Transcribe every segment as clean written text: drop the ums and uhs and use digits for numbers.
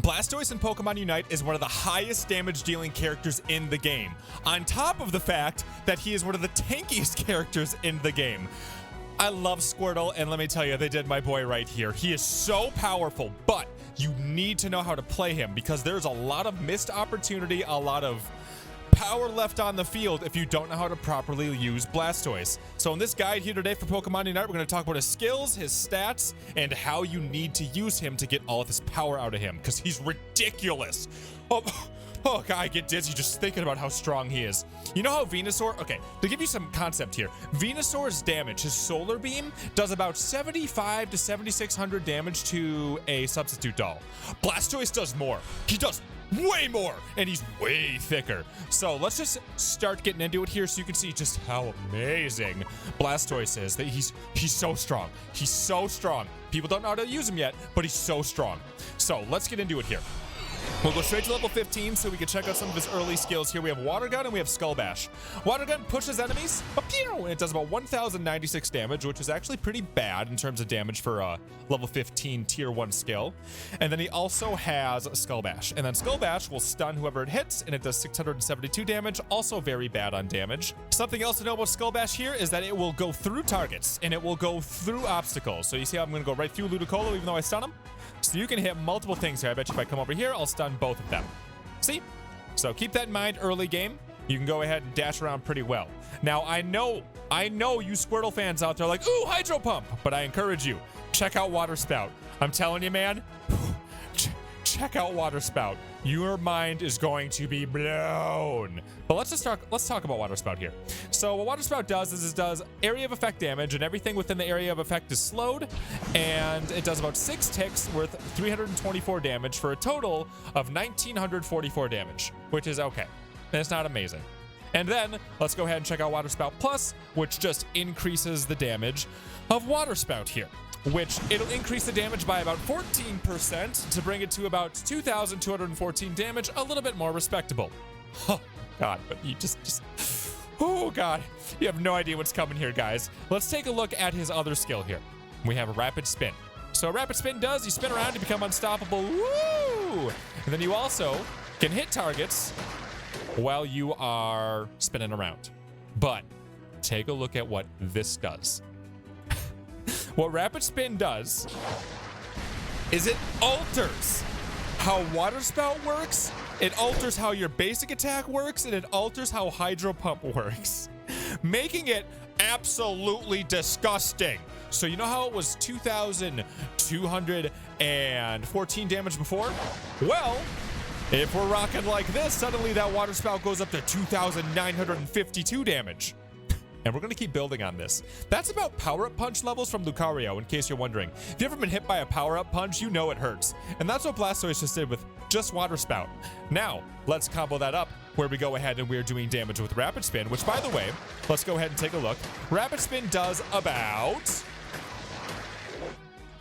Blastoise in Pokemon Unite is one of the highest damage dealing characters in the game, on top of the fact that he is one of the tankiest characters in the game. I love Squirtle, and let me tell you, they did my boy right here. He is so powerful, but you need to know how to play him because there's a lot of missed opportunity, a lot of power left on the field if you don't know how to properly use Blastoise. So in this guide here today for Pokemon Unite, we're going to talk about his skills, his stats, and how you need to use him to get all of his power out of him, because he's ridiculous. Oh, God, I get dizzy just thinking about how strong he is. You know how Venusaur, okay, to give you some concept here, Venusaur's damage, his Solar Beam, does about 75 to 7,600 damage to a substitute doll. Blastoise does more. He does way more, and he's way thicker. So let's just start getting into it here so you can see just how amazing Blastoise is. That he's so strong. He's so strong. People don't know how to use him yet, but he's so strong. So let's get into it here. We'll go straight to level 15 so we can check out some of his early skills. Here we have Watergun and we have Skull Bash. Watergun pushes enemies, and it does about 1,096 damage, which is actually pretty bad in terms of damage for a level 15 tier 1 skill. And then he also has Skull Bash. And then Skull Bash will stun whoever it hits, and it does 672 damage, also very bad on damage. Something else to know about Skull Bash here is that it will go through targets, and it will go through obstacles. So you see how I'm going to go right through Ludicolo even though I stun him? So you can hit multiple things here. I bet you if I come over here, I'll stun both of them. See? So keep that in mind early game. You can go ahead and dash around pretty well. Now, I know you Squirtle fans out there are like, ooh, Hydro Pump. But I encourage you, check out Water Spout. I'm telling you, man, check out Water Spout. Your mind is going to be blown. But let's talk about Water Spout here. So what Water Spout does is it does area of effect damage, and everything within the area of effect is slowed, and it does about 6 ticks worth 324 damage for a total of 1,944 damage, which is okay. It's not amazing. And then let's go ahead and check out Water Spout Plus, which just increases the damage of Water Spout here, which it'll increase the damage by about 14% to bring it to about 2,214 damage, a little bit more respectable. Oh, God, but you just, oh, God. You have no idea what's coming here, guys. Let's take a look at his other skill here. We have a Rapid Spin. So a Rapid Spin does, you spin around to become unstoppable. Woo! And then you also can hit targets while you are spinning around. But take a look at what this does. What Rapid Spin does is it alters how Water Spout works, it alters how your basic attack works, and it alters how Hydro Pump works, making it absolutely disgusting. So you know how it was 2,214 damage before? Well, if we're rocking like this, suddenly that Water Spout goes up to 2,952 damage. And we're going to keep building on this. That's about power-up punch levels from Lucario, in case you're wondering. If you've ever been hit by a power-up punch, you know it hurts. And that's what Blastoise just did with just Water Spout. Now, let's combo that up, where we go ahead and we're doing damage with Rapid Spin, which, by the way, let's go ahead and take a look. Rapid Spin does about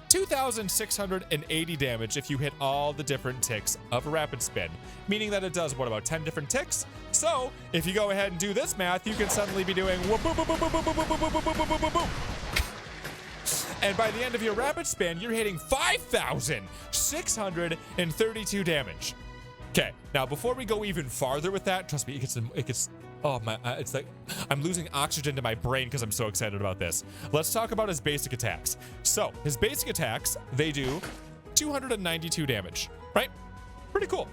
2,680 damage if you hit all the different ticks of Rapid Spin, meaning that it does, what, about 10 different ticks? So, if you go ahead and do this math, you can suddenly be doing whoop, boop, boop, boop, boop, boop, boop, boop, boop, boop, boop, boop, boop. And by the end of your Rapid Spin, you're hitting 5,632 damage. Okay, now before we go even farther with that, trust me, it gets oh my, it's like I'm losing oxygen to my brain because I'm so excited about this. Let's talk about his basic attacks. So his basic attacks, they do 292 damage, right? Pretty cool.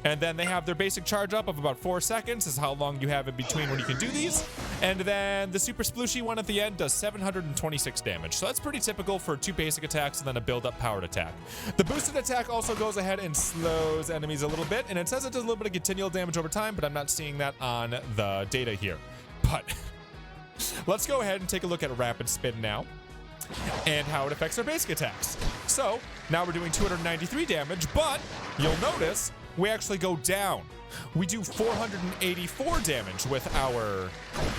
And then they have their basic charge up of about 4 seconds, is how long you have in between when you can do these. And then the super splooshy one at the end does 726 damage. So that's pretty typical for 2 basic attacks and then a build-up powered attack. The boosted attack also goes ahead and slows enemies a little bit, and it says it does a little bit of continual damage over time, but I'm not seeing that on the data here. But let's go ahead and take a look at Rapid Spin now and how it affects our basic attacks. So now we're doing 293 damage, but you'll notice we actually go down. We do 484 damage with our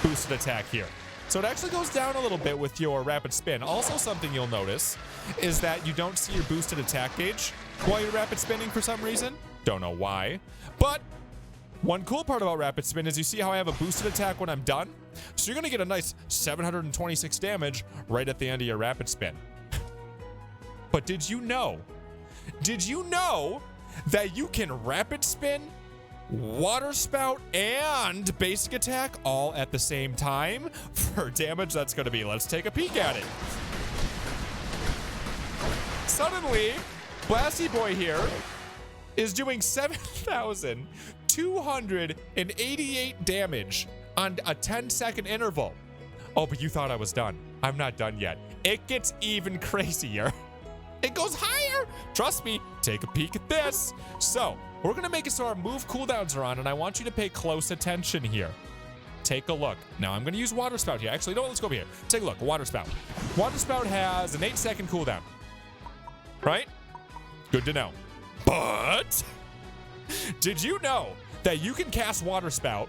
boosted attack here. So it actually goes down a little bit with your Rapid Spin. Also, something you'll notice is that you don't see your boosted attack gauge while you're Rapid Spinning for some reason. Don't know why. But one cool part about Rapid Spin is you see how I have a boosted attack when I'm done? So you're gonna get a nice 726 damage right at the end of your Rapid Spin. But did you know that you can Rapid Spin, Water Spout, and Basic Attack all at the same time for damage that's going to be. Let's take a peek at it. Suddenly, Blasty Boy here is doing 7,288 damage on a 10-second interval. Oh, but you thought I was done. I'm not done yet. It gets even crazier. It goes higher. Trust me, take a peek at this. So, we're gonna make it so our move cooldowns are on, and I want you to pay close attention here. Take a look. Now, I'm gonna use Water Spout here. Actually, no, let's go over here. Take a look, Water Spout. Water Spout has an 8-second cooldown. Right? Good to know. But, did you know that you can cast Water Spout,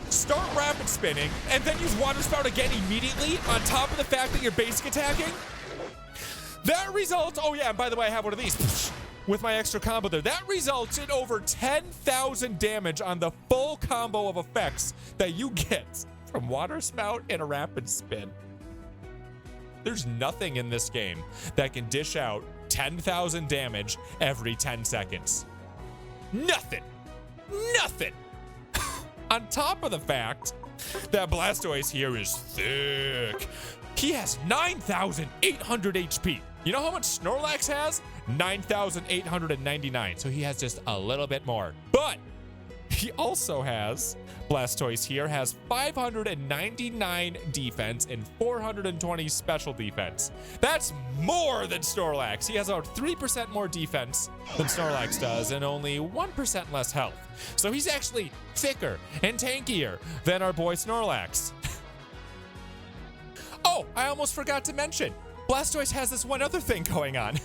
start Rapid Spinning, and then use Water Spout again immediately on top of the fact that you're basic attacking? That results, oh yeah, and by the way, I have one of these with my extra combo there. That results in over 10,000 damage on the full combo of effects that you get from Water Spout and a Rapid Spin. There's nothing in this game that can dish out 10,000 damage every 10 seconds. Nothing. Nothing. On top of the fact that Blastoise here is thick. He has 9,800 HP. You know how much Snorlax has? 9,899. So he has just a little bit more. But he also has, Blastoise here has 599 defense and 420 special defense. That's more than Snorlax. He has about 3% more defense than Snorlax does and only 1% less health. So he's actually thicker and tankier than our boy Snorlax. Oh, I almost forgot to mention, Blastoise has this one other thing going on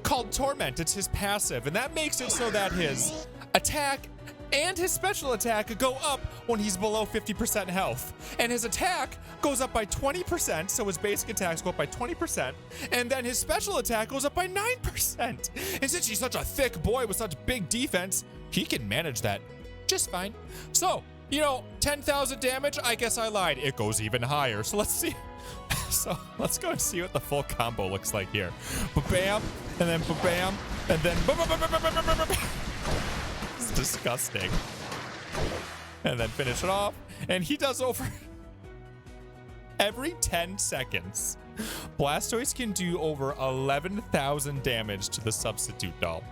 called Torment. It's his passive, and that makes it so that his attack and his special attack go up when he's below 50% health. And his attack goes up by 20%, so his basic attacks go up by 20%, and then his special attack goes up by 9%. And since he's such a thick boy with such big defense, he can manage that just fine. So, you know, 10,000 damage, I guess I lied. It goes even higher, so let's see. So let's go and see what the full combo looks like here. Ba-bam, and then ba-bam, and then ba-ba-ba-ba-ba-ba-ba-ba. It's disgusting. And then finish it off, and he does over every 10 seconds. Blastoise can do over 11,000 damage to the substitute doll.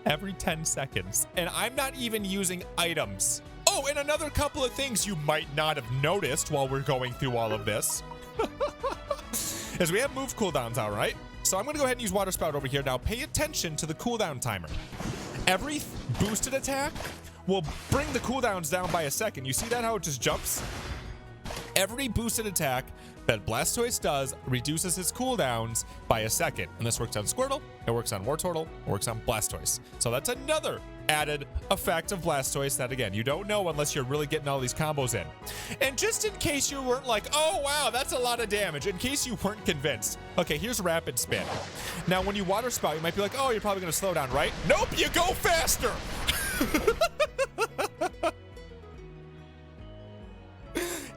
Every 10 seconds. And I'm not even using items. Oh, and another couple of things you might not have noticed while we're going through all of this is we have move cooldowns out, right? So I'm going to go ahead and use Water Spout over here. Now pay attention to the cooldown timer. Every boosted attack will bring the cooldowns down by a second. You see that, how it just jumps? Every boosted attack that Blastoise does reduces his cooldowns by a second. And this works on Squirtle, it works on Wartortle, it works on Blastoise. So that's another added effect of Blastoise that, again, you don't know unless you're really getting all these combos in. And just in case you weren't like, oh wow, that's a lot of damage, in case you weren't convinced, okay, here's Rapid Spin. Now when you Water Spout, you might be like, oh, you're probably gonna slow down, right? Nope, you go faster.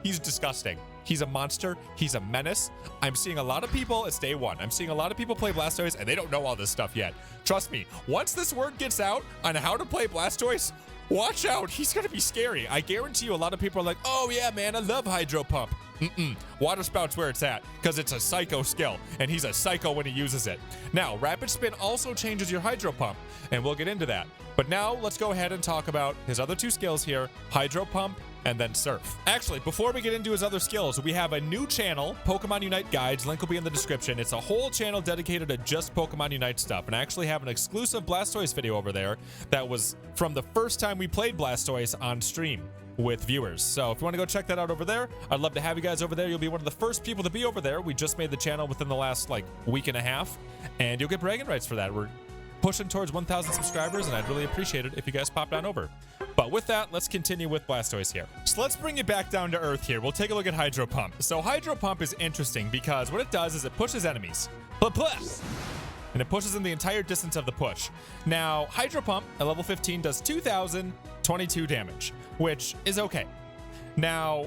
He's disgusting. He's a monster. He's a menace. I'm seeing a lot of people, it's day one, I'm seeing a lot of people play Blastoise and they don't know all this stuff yet. Trust me, once this word gets out on how to play Blastoise, watch out, he's gonna be scary. I guarantee you a lot of people are like, oh yeah, man, I love Hydro Pump. Water Spout's where it's at, because it's a psycho skill, and he's a psycho when he uses it. Now, Rapid Spin also changes your Hydro Pump, and we'll get into that. But now, let's go ahead and talk about his other two skills here, Hydro Pump and then Surf. Actually, before we get into his other skills, we have a new channel, Pokemon Unite Guides. Link will be in the description. It's a whole channel dedicated to just Pokemon Unite stuff, and I actually have an exclusive Blastoise video over there that was from the first time we played Blastoise on stream with viewers. So if you want to go check that out over there, I'd love to have you guys over there. You'll be one of the first people to be over there. We just made the channel within the last like week and a half, and you'll get bragging rights for that. We're pushing towards 1,000 subscribers, and I'd really appreciate it if you guys popped on over. But with that, let's continue with Blastoise here. So let's bring it back down to earth here. We'll take a look at Hydro Pump. So Hydro Pump is interesting because what it does is it pushes enemies. And it pushes them the entire distance of the push. Now, Hydro Pump at level 15 does 2,022 damage, which is okay. Now,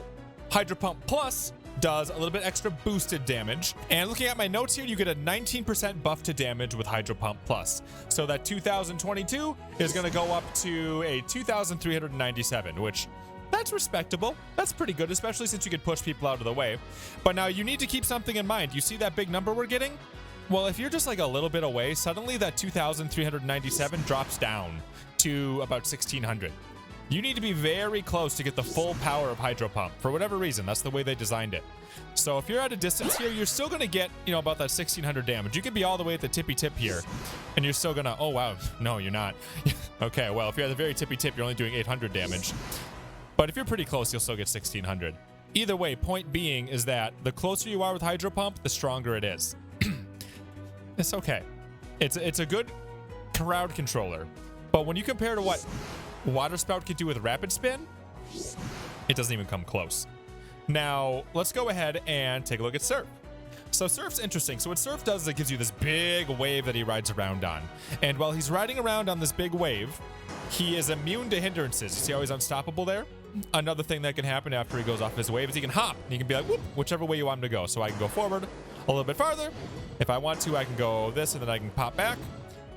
Hydro Pump Plus does a little bit extra boosted damage. And looking at my notes here, you get a 19% buff to damage with Hydro Pump Plus. So that 2022 is going to go up to a 2397, which that's respectable. That's pretty good, especially since you could push people out of the way. But now you need to keep something in mind. You see that big number we're getting? Well, if you're just like a little bit away, suddenly that 2397 drops down to about 1600. You need to be very close to get the full power of Hydro Pump. For whatever reason, that's the way they designed it. So if you're at a distance here, you're still going to get, about that 1600 damage. You could be all the way at the tippy tip here, and you're still going to, oh wow, no, you're not. Okay, well, if you're at the very tippy tip, you're only doing 800 damage. But if you're pretty close, you'll still get 1600. Either way, point being is that the closer you are with Hydro Pump, the stronger it is. It's okay. It's a good crowd controller. But when you compare to what Water Spout could do with Rapid Spin, it doesn't even come close. Now, let's go ahead and take a look at Surf. So Surf's interesting. So what Surf does is it gives you this big wave that he rides around on. And while he's riding around on this big wave, he is immune to hindrances. You see how he's unstoppable there? Another thing that can happen after he goes off his wave is he can hop. And he can be like, whoop, whichever way you want him to go. So I can go forward a little bit farther. If I want to, I can go this and then I can pop back.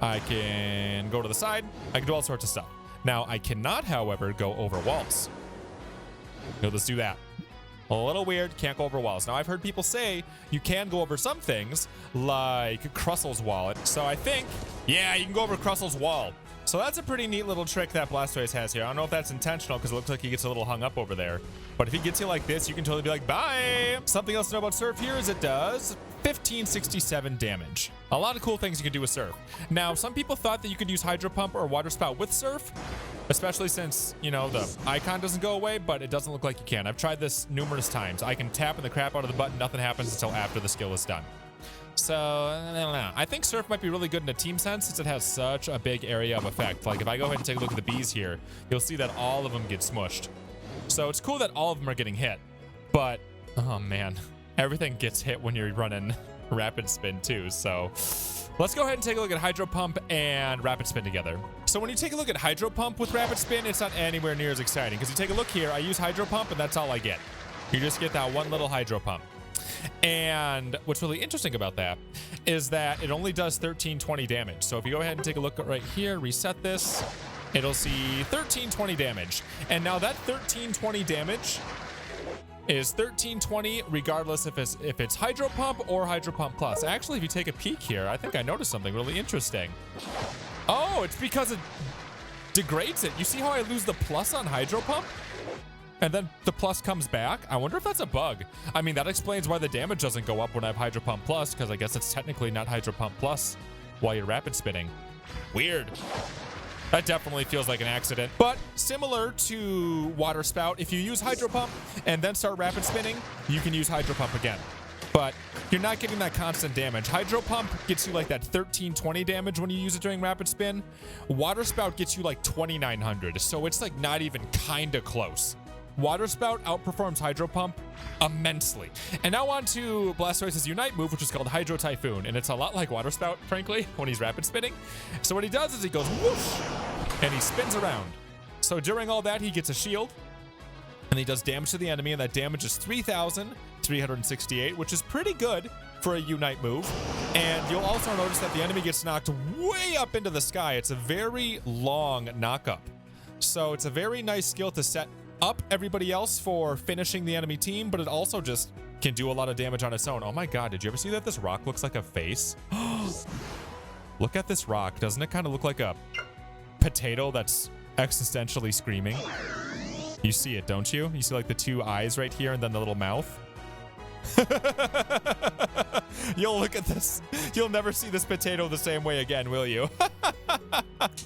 I can go to the side. I can do all sorts of stuff. Now, I cannot, however, go over walls. Let's do that. A little weird, can't go over walls. Now, I've heard people say you can go over some things, like Crustle's wall. So I think, yeah, you can go over Crustle's wall. So that's a pretty neat little trick that Blastoise has here. I don't know if that's intentional because it looks like he gets a little hung up over there. But if he gets you like this, you can totally be like, bye. Something else to know about Surf here is it does 1567 damage. A lot of cool things you can do with Surf. Now, some people thought that you could use Hydro Pump or Water Spout with Surf, especially since, the icon doesn't go away, but it doesn't look like you can. I've tried this numerous times. I can tap in the crap out of the button. Nothing happens until after the skill is done. So, I don't know. I think Surf might be really good in a team sense since it has such a big area of effect. Like, if I go ahead and take a look at the bees here, you'll see that all of them get smushed. So, it's cool that all of them are getting hit. But, oh man, everything gets hit when you're running Rapid Spin too. So, let's go ahead and take a look at Hydro Pump and Rapid Spin together. So, when you take a look at Hydro Pump with Rapid Spin, it's not anywhere near as exciting. Because you take a look here, I use Hydro Pump and that's all I get. You just get that one little Hydro Pump. And what's really interesting about that is that it only does 1320 damage. So if you go ahead and take a look right here, reset this, it'll see 1320 damage. And now that 1320 damage is 1320 regardless if it's Hydro Pump or Hydro Pump Plus. Actually, if you take a peek here, I think I noticed something really interesting. Oh, it's because it degrades it. You see how I lose the plus on Hydro Pump? And then the plus comes back? I wonder if that's a bug. I mean, that explains why the damage doesn't go up when I have Hydro Pump Plus, because I guess it's technically not Hydro Pump Plus while you're rapid spinning. Weird. That definitely feels like an accident. But similar to Water Spout, if you use Hydro Pump and then start rapid spinning, you can use Hydro Pump again. But you're not getting that constant damage. Hydro Pump gets you like that 1320 damage when you use it during rapid spin. Water Spout gets you like 2900, so it's like not even kinda close. Water Spout outperforms Hydro Pump immensely. And now on to Blastoise's Unite move, which is called Hydro Typhoon. And it's a lot like Water Spout, frankly, when he's rapid spinning. So what he does is he goes whoosh, and he spins around. So during all that, he gets a shield, and he does damage to the enemy, and that damage is 3,368, which is pretty good for a Unite move. And you'll also notice that the enemy gets knocked way up into the sky. It's a very long knock-up. So it's a very nice skill to set up everybody else for finishing the enemy team, but it also just can do a lot of damage on its own. Oh my god, did you ever see that this rock looks like a face? Look at this rock. Doesn't it kind of look like a potato that's existentially screaming? You see it, don't you? You see like the two eyes right here and then the little mouth? You'll look at this. You'll never see this potato the same way again, will you?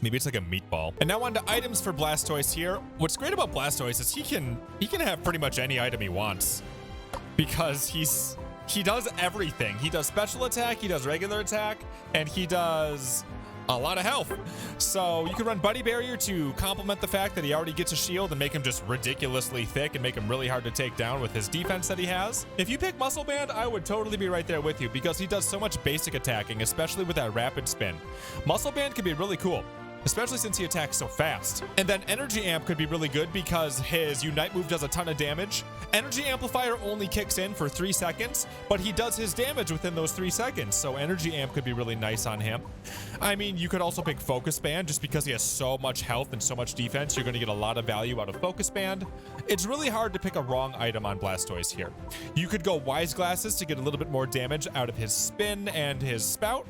Maybe it's like a meatball. And now on to items for Blastoise here. What's great about Blastoise is he can have pretty much any item he wants, because he does everything. He does special attack, he does regular attack, and he does a lot of health. So you can run Buddy Barrier to complement the fact that he already gets a shield and make him just ridiculously thick and make him really hard to take down with his defense that he has. If you pick Muscle Band, I would totally be right there with you because he does so much basic attacking, especially with that rapid spin. Muscle Band can be really cool. especially since he attacks so fast. And then Energy Amp could be really good because his Unite move does a ton of damage. Energy Amplifier only kicks in for 3 seconds, but he does his damage within those 3 seconds, so Energy Amp could be really nice on him. I mean, you could also pick Focus Band just because he has so much health and so much defense. You're going to get a lot of value out of Focus Band. It's really hard to pick a wrong item on Blastoise here. You could go Wise Glasses to get a little bit more damage out of his Spin and his Spout.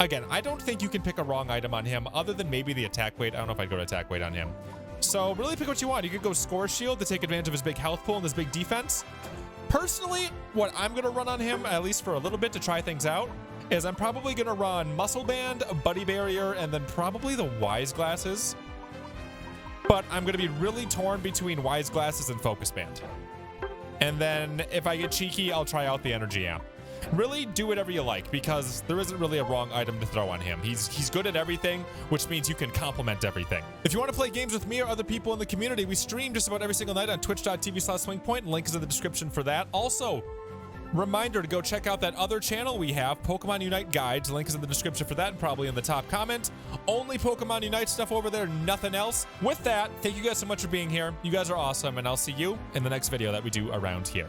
Again, I don't think you can pick a wrong item on him other than maybe the attack weight. I don't know if I'd go to attack weight on him. So really pick what you want. You could go Score Shield to take advantage of his big health pool and his big defense. Personally, what I'm going to run on him, at least for a little bit to try things out, is I'm probably going to run Muscle Band, Buddy Barrier, and then probably the Wise Glasses. But I'm going to be really torn between Wise Glasses and Focus Band. And then if I get cheeky, I'll try out the Energy Amp. Really do whatever you like because there isn't really a wrong item to throw on him. He's good at everything, which means you can complement everything. If you want to play games with me or other people in the community, we stream just about every single night on twitch.tv/SwingPoynt. Link is in the description for that. Also, reminder to go check out that other channel we have, Pokemon Unite Guides. Link is in the description for that and probably in the top comment. Only Pokemon Unite stuff over there, nothing else. With that, thank you guys so much for being here. You guys are awesome, and I'll see you in the next video that we do around here.